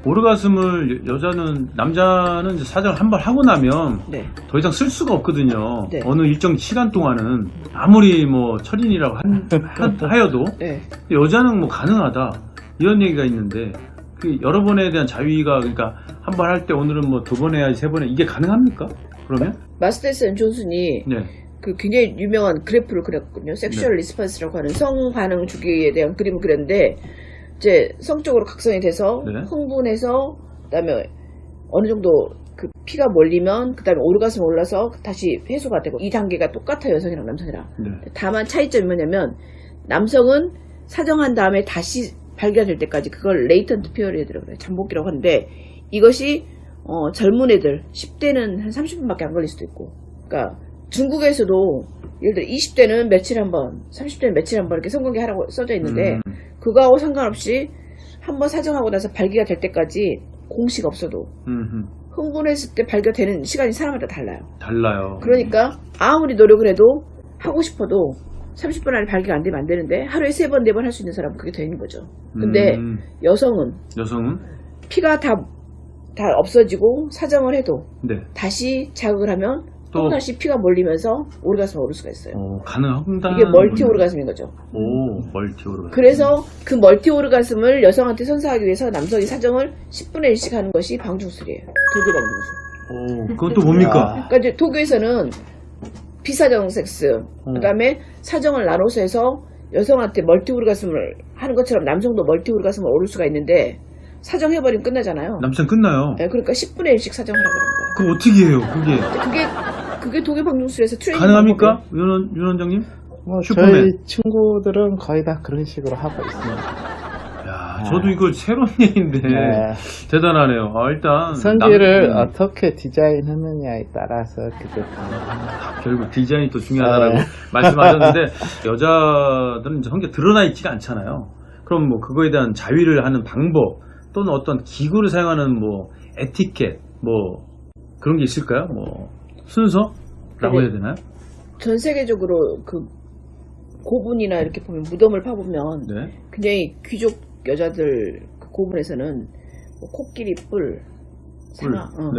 오르가즘을 남자는 이제 사정을 한 번 하고 나면 네. 더 이상 쓸 수가 없거든요. 네. 어느 일정 시간 동안은 아무리 뭐 철인이라고 하여도 네. 여자는 뭐 가능하다 이런 얘기가 있는데 그 여러 번에 대한 자위가 그러니까 한 번 할 때 오늘은 뭐 2번 해야지 3번 해 이게 가능합니까? 그러면? 마스터스 앤 존슨이 네. 그 굉장히 유명한 그래프를 그렸거든요. 섹슈얼 리스폰스라고 하는 성 반응 주기에 대한 그림을 그렸는데 이제 성적으로 각성이 돼서 네. 흥분해서 그다음에 어느 정도 그 피가 몰리면 그다음에 오르가슴 올라서 다시 해소가 되고 이 단계가 똑같아요. 여성이랑 남성이랑. 네. 다만 차이점이 뭐냐면 남성은 사정한 다음에 다시 발견될 때까지 그걸 레이턴트 피어리드라고 그래요. 잠복기라고 하는데 이것이 젊은 애들 10대는 한 30분밖에 안 걸릴 수도 있고 그러니까 중국에서도 예를 들어 20대는 며칠 한 번, 30대는 며칠 한 번 이렇게 성관계 하라고 써져 있는데 그거하고 상관없이 한번 사정하고 나서 발기가 될 때까지 공식 없어도 흥분했을 때 발견되는 시간이 사람마다 달라요. 달라요. 그러니까 아무리 노력을 해도 하고 싶어도 30분 안에 발기가 안 되면 안 되는데 하루에 3번, 4번 할 수 있는 사람은 그게 되는 거죠. 근데 여성은 피가 다 없어지고 사정을 해도 네. 다시 자극을 하면 또 다시 피가 몰리면서 오르가슴을 오를 수가 있어요. 가능합니다. 이게 멀티 오르가슴인 거죠. 오, 멀티 오르가슴. 그래서 그 멀티 오르가슴을 여성한테 선사하기 위해서 남성이 사정을 10분의 1씩 하는 것이 방중술이에요. 도교 방중술. 오, 그건 또 뭡니까? 그러니까 이제 도교에서는 비사정 섹스, 그다음에 사정을 나눠서 해서 여성한테 멀티 오르가슴을 하는 것처럼 남성도 멀티 오르가슴을 오를 수가 있는데 사정해버리면 끝나잖아요. 남성 끝나요. 네, 그러니까 10분의 1씩 사정하라고 그러는 거예요. 그거 어떻게 해요? 그게 도교 방중술에서 트레이닝 가능합니까? 윤 원장님? 뭐 슈퍼맨. 저희 친구들은 거의 다 그런 식으로 하고 있습니다. 야, 저도 이거 새로운 얘기인데 대단하네요. 일단 성기를 어떻게 디자인하느냐에 따라서 결국 디자인이 또 중요하다라고 말씀하셨는데 여자들은 이제 성기가 드러나 있지가 않잖아요. 그럼 뭐 그거에 대한 자위를 하는 방법 또는 어떤 기구를 사용하는 뭐 에티켓 뭐 그런 게 있을까요? 뭐 순서라고 해야 되나요? 전 세계적으로 그 고분이나 이렇게 보면 무덤을 파보면 네. 굉장히 귀족 여자들 그 고분에서는 뭐 코끼리 뿔,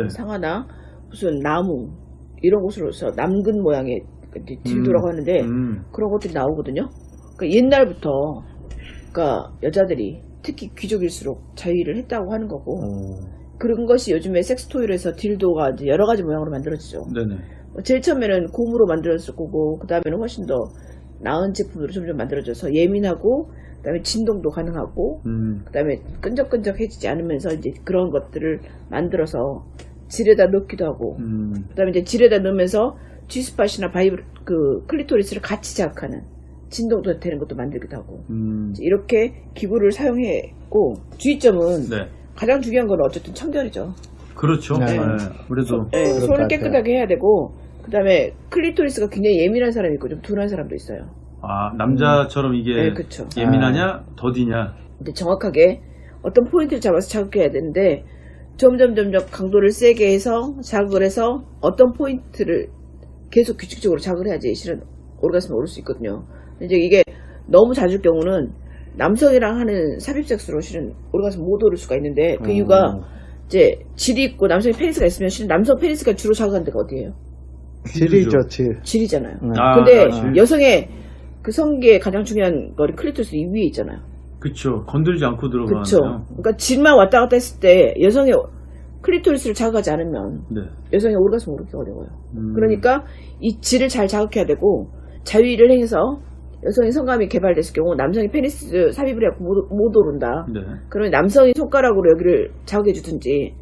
상아나 무슨 나무 이런 곳으로서 남근 모양의 딜도라고 하는데 그런 것들이 나오거든요. 그러니까 옛날부터 그러니까 여자들이 특히 귀족일수록 자위를 했다고 하는 거고 그런 것이 요즘에 섹스토이로 해서 딜도가 이제 여러 가지 모양으로 만들어지죠. 네네. 제일 처음에는 고무로 만들어졌을 거고 그 다음에는 훨씬 더 나은 제품으로 점점 만들어져서 예민하고 그 다음에 진동도 가능하고 그 다음에 끈적끈적해지지 않으면서 이제 그런 것들을 만들어서 질에다 넣기도 하고 그 다음에 이제 질에다 넣으면서 G스팟이나 그 클리토리스를 같이 자극하는 진동도 되는 것도 만들기도 하고 이렇게 기구를 사용했고 주의점은 네. 가장 중요한 건 어쨌든 청결이죠. 그렇죠. 네. 그래도 손을 깨끗하게 해야 되고 그 다음에 클리토리스가 굉장히 예민한 사람이 있고 좀 둔한 사람도 있어요. 남자처럼 이게 네, 그쵸. 예민하냐 더디냐. 근데 정확하게 어떤 포인트를 잡아서 자극해야 되는데 점점 강도를 세게 해서 자극을 해서 어떤 포인트를 계속 규칙적으로 자극을 해야지 실은 오르가슴이 오를 수 있거든요. 이제 이게 너무 잦을 경우는 남성이랑 하는 삽입섹스로 실은 오르가슴 못 오를 수가 있는데 그 이유가 이제 질이 있고 남성의 페니스가 있으면 실은 남성 페니스가 주로 자극하는 데가 어디예요? 질이죠, 질. 질이잖아요. 근데 질. 여성의 그 성기의 가장 중요한 거는 클리토리스 이 위에 있잖아요. 그쵸. 건들지 않고 들어가는. 그렇죠. 그러니까 질만 왔다 갔다 했을 때 여성의 클리토리스를 자극하지 않으면 네. 여성의 오르가슴 오르기 어려워요. 그러니까 이 질을 잘 자극해야 되고 자위를 행해서 여성의 성감이 개발됐을 경우 남성이 페니스 삽입을 해갖고 못 오른다. 네. 그러면 남성이 손가락으로 여기를 자극해 주든지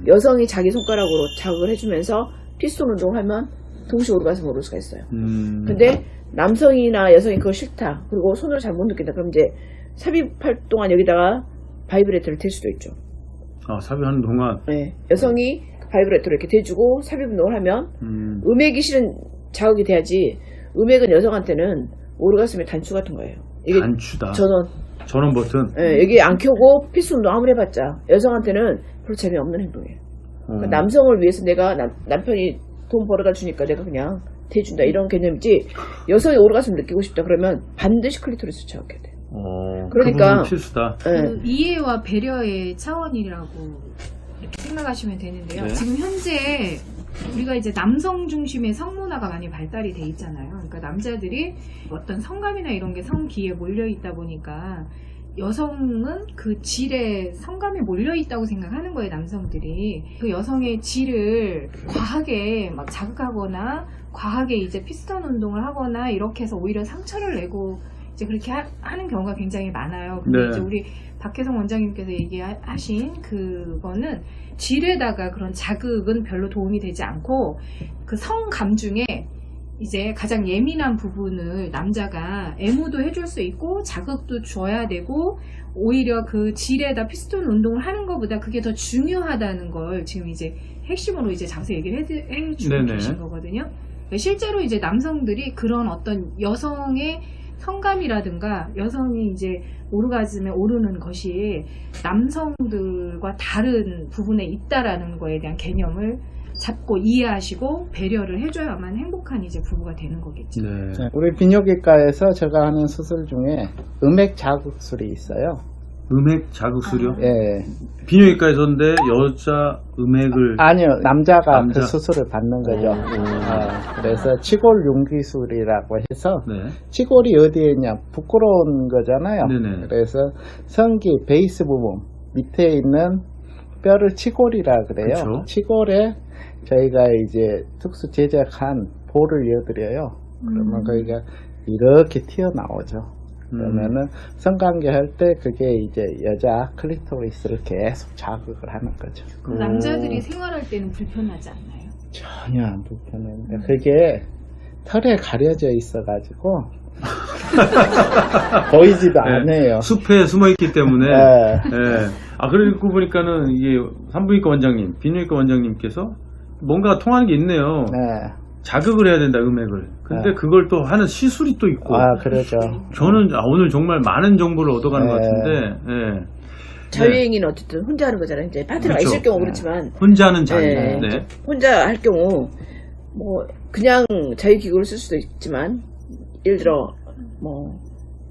여성이 자기 손가락으로 자극을 해주면서 피스톤 운동을 하면 동시에 오르가슴 오를 수가 있어요. 근데 남성이나 여성이 그거 싫다. 그리고 손으로 잘 못 느낀다. 그럼 이제 삽입할 동안 여기다가 바이브레이터를 댈 수도 있죠. 삽입하는 동안. 네. 여성이 바이브레이터를 이렇게 대주고 삽입 운동을 하면 음액이 실은 자극이 돼야지 음액은 여성한테는 오르가슴의 단추 같은 거예요. 이게 단추다. 전원 버튼. 네, 여기 안 켜고 피스 운동 아무리 해봤자 여성한테는 별로 재미없는 행동이에요. 그러니까 남성을 위해서 내가 남편이 돈 벌어다 주니까 내가 그냥 대준다 이런 개념이지 여성이 오르가슴 느끼고 싶다 그러면 반드시 클리토리스 자극해야 돼. 그러니까 그 부분은 필수다. 예. 그 이해와 배려의 차원이라고 이렇게 생각하시면 되는데요. 네. 지금 현재 우리가 이제 남성 중심의 성문화가 많이 발달이 돼 있잖아요. 그러니까 남자들이 어떤 성감이나 이런 게 성기에 몰려 있다 보니까 여성은 그 질에 성감이 몰려 있다고 생각하는 거예요, 남성들이. 그 여성의 질을 과하게 막 자극하거나 과하게 이제 피스톤 운동을 하거나 이렇게 해서 오히려 상처를 내고 이제 그렇게 하는 경우가 굉장히 많아요. 근데 네. 이제 우리 박혜성 원장님께서 얘기하신 그거는 질에다가 그런 자극은 별로 도움이 되지 않고 그 성감 중에 이제 가장 예민한 부분을 남자가 애무도 해줄 수 있고 자극도 줘야 되고 오히려 그 질에다 피스톤 운동을 하는 것보다 그게 더 중요하다는 걸 지금 이제 핵심으로 이제 자세히 얘기를 해주고 네네. 계신 거거든요. 실제로 이제 남성들이 그런 어떤 여성의 성감이라든가 여성이 이제 오르가즘에 오르는 것이 남성들과 다른 부분에 있다라는 거에 대한 개념을 잡고 이해하시고 배려를 해줘야만 행복한 이제 부부가 되는 거겠죠. 네. 자, 우리 비뇨기과에서 제가 하는 수술 중에 음액 자극술이 있어요. 음액 자극술이요? 예. 비뇨기과에서인데 여자 음액을 아니요, 남자가 남자. 그 수술을 받는 거죠. 그래서 치골 융기술이라고 해서 네. 치골이 어디에 있냐 부끄러운 거잖아요. 네네. 그래서 성기 베이스 부분 밑에 있는 뼈를 치골이라 그래요. 그쵸. 치골에 저희가 이제 특수 제작한 볼을 이어드려요. 그러면 거기가 이렇게 튀어나오죠. 그러면은 성관계 할 때 그게 이제 여자 클리토리스를 계속 자극을 하는 거죠. 그럼 남자들이 생활할 때는 불편하지 않나요? 전혀 안 불편한데 그게 털에 가려져 있어가지고 보이지도 않아요. 숲에 숨어 있기 때문에. 네. 예. 아, 그리고 보니까는 이게 산부인과 원장님, 비뇨기과 원장님께서 뭔가 통하는 게 있네요. 네. 자극을 해야 된다, 음액을. 근데 네. 그걸 또 하는 시술이 또 있고. 아, 그러죠. 저는 오늘 정말 많은 정보를 얻어가는 네. 것 같은데, 예. 자유행위는 어쨌든 혼자 하는 거잖아요. 이제 파트너가 그렇죠. 있을 경우 그렇지만 혼자 하는 자유. 네. 네. 혼자 할 경우 뭐 그냥 자유기구를 쓸 수도 있지만 예를 들어 뭐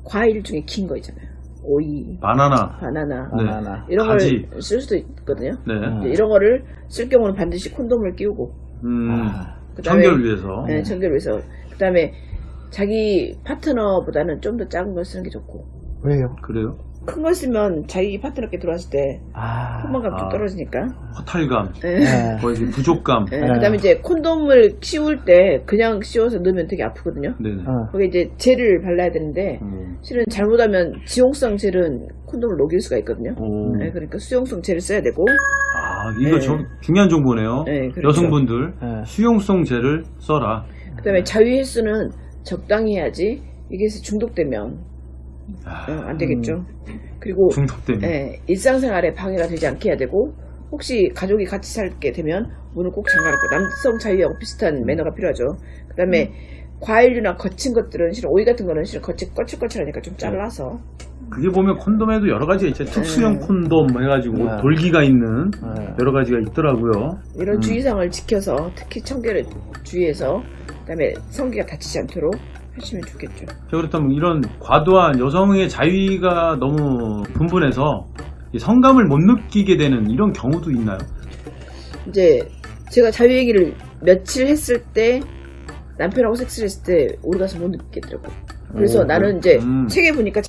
과일 중에 긴 거 있잖아요. 오이, 바나나. 바나나 네. 바나나. 이런 가지. 걸 쓸 수도 있거든요. 네. 이제 이런 거를 쓸 경우는 반드시 콘돔을 끼우고 그다음에 청결을 위해서. 네, 청결을 위해서 그다음에 자기 파트너보다는 좀 더 작은 걸 쓰는 게 좋고 왜요? 그래요? 큰 걸 쓰면 자기 파트너께 들어왔을 때 포만감 좀 떨어지니까 허탈감. 네. 네. 거의 부족감. 네, 그다음에 이제 콘돔을 씌울 때 그냥 씌워서 넣으면 되게 아프거든요. 네네. 거기 이제 젤을 발라야 되는데 실은 잘못하면 지용성 젤은 콘돔을 녹일 수가 있거든요. 오. 네, 그러니까 수용성 젤을 써야 되고 아, 이거 네. 중요한 정보네요. 네, 그렇죠. 여성분들 네. 수용성 젤을 써라. 그다음에 자위 횟수는 적당히 해야지 이게 중독되면 안 되겠죠. 그리고 중독되면. 예, 일상생활에 방해가 되지 않게 해야 되고 혹시 가족이 같이 살게 되면 문을 꼭 잠가놓고 남성 자유하고 비슷한 매너가 필요하죠. 그 다음에 과일류나 거친 것들은 실은 오이 같은 거는 실은 거칠거칠하니까 좀 잘라서 그게 보면 콘돔에도 여러 가지가 있잖아요. 특수형 콘돔 해가지고 네. 돌기가 있는 네. 여러 가지가 있더라고요. 이런 주의사항을 지켜서 특히 청결에 주의해서 그다음에 성기가 다치지 않도록 하시면 좋겠죠. 자, 그렇다면 이런 과도한 여성의 자위가 너무 분분해서 이 성감을 못 느끼게 되는 이런 경우도 있나요? 이제 제가 자유 얘기를 며칠 했을 때 남편하고 섹스를 했을 때 오르가슴 못 느끼겠더라고요. 그래서 오, 나는 이제 음. 책에 보니까